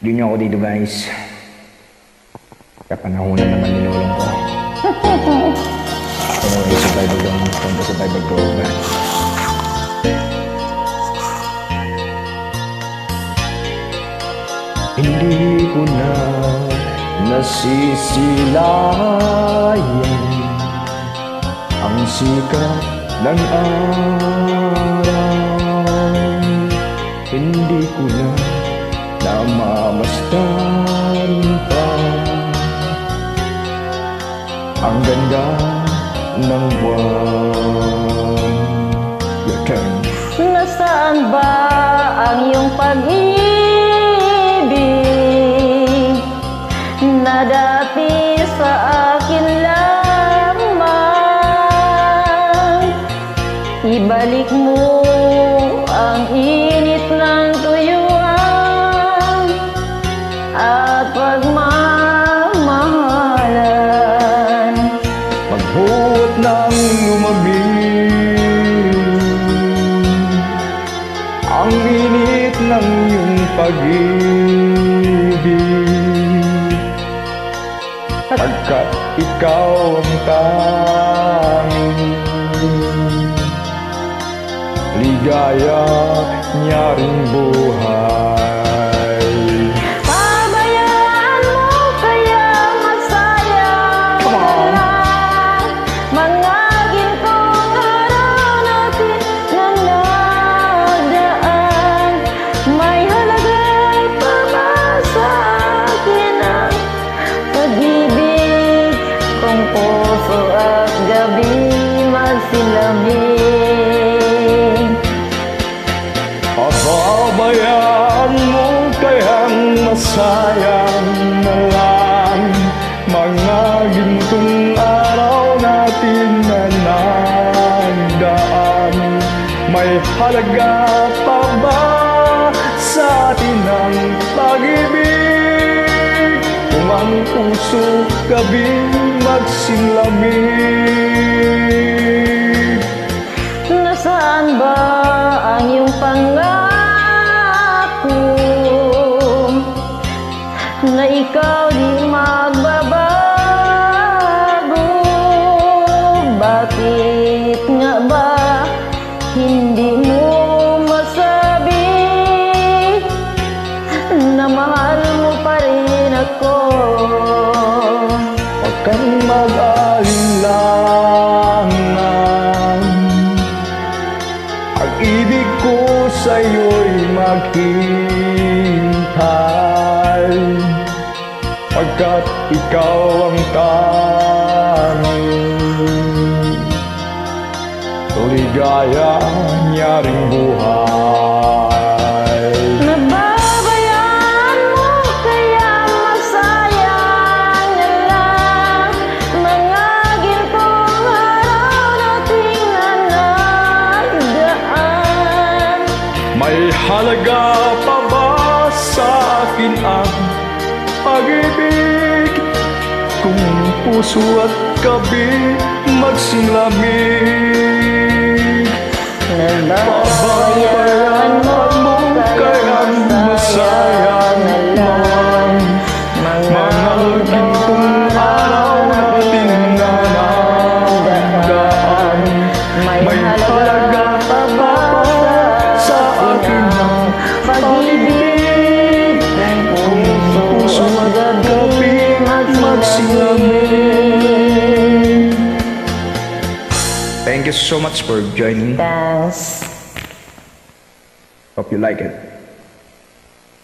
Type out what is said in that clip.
Hindi niyo ako dito, guys. Kapanahonan naman ninulong ko. Anyway, survival lang. Punta survival ko, guys. Hindi ko na nasisilayan ang sikat ng araw. Hindi ko na namamasdan pa ang ganda ng buwan. Your turn. Nasaan ba ang iyong pag-ibig na dati sa akin lamang? Ibalik mo ang init ng tuyuan at pagmamahalan. Magbuot ng lumamig ang init ng iyong pag-ibig, pagkat ikaw ang tanging ligaya niya ring buhay. Pabayaan mo kaya masayang lang mga gintong araw natin na nagdaan. May halaga pa ba sa akin ang pag-ibig kung puso at gabi magsilamig? Pabayaan mo kayang masayang na lang mga gintong araw natin na nagdaan. May halaga pa ba sa atin ang pag-ibig kung ang puso gabi magsilamig? Nasaan ba ang iyong pangako na ikaw di magbabago? Bakit nga ba hindi mo masabi na mahal mo pa rin ako? Huwag kang mag-alinlangan, ang ibig ko sa'yo'y maghintay, pagkat ikaw ang tanging ligaya niya ring buhay. Nababayaan mo kaya masayang na lang mga gintong araw nating nagdaan. May halaga pa ba sa akin ang pag-ibig kung puso at gabi magsilamig? Nababayaan mo kaya masayang na lang mga gintong araw nating nagdaan. May halaga pa ba sa akin ang pag-ibig kung puso at gabi magsilamig? Thank you so much for joining. Thanks. Hope you like it.